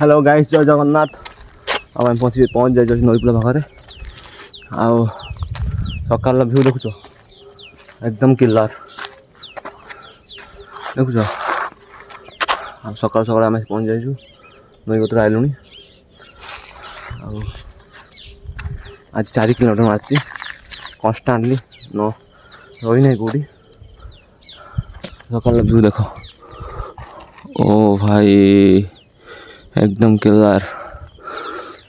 Hello guys, जय जगन्नाथ। अब आम पहुँच जाइए नईकूल पाखे। आउ सकाल भ्यू देखुच एकदम क्लियर देखुच। सकाल सकाल आम पहुँच जाइए नई कतर आइलु। आज 4 किलोमीटर मार्ची कन्स्टाटली न रही ना कौटी। सकाल भ्यू देख। ओ भाई एकदम क्लियर।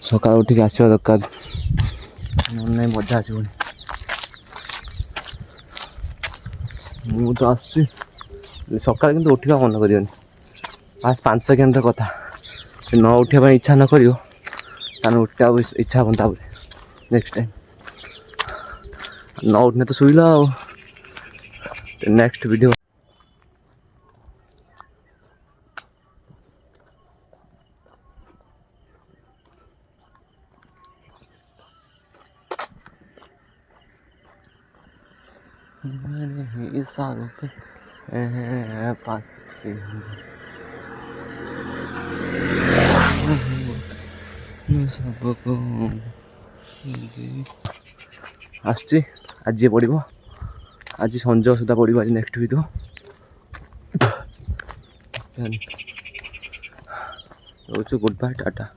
सकाल उठिक आसवा दरकार ना मजा आस। तो आसुची सकाल कि उठा मन कर आज 5 सेकेंड कथा न उठा इच्छा न कर उठा इच्छा हम नेक्स्ट टाइम न उठने तो शुला। नेक्स्ट वीडियो आसची आज पड़ो। आज संजय सुधा पड़ो। आज next video good bye Tata.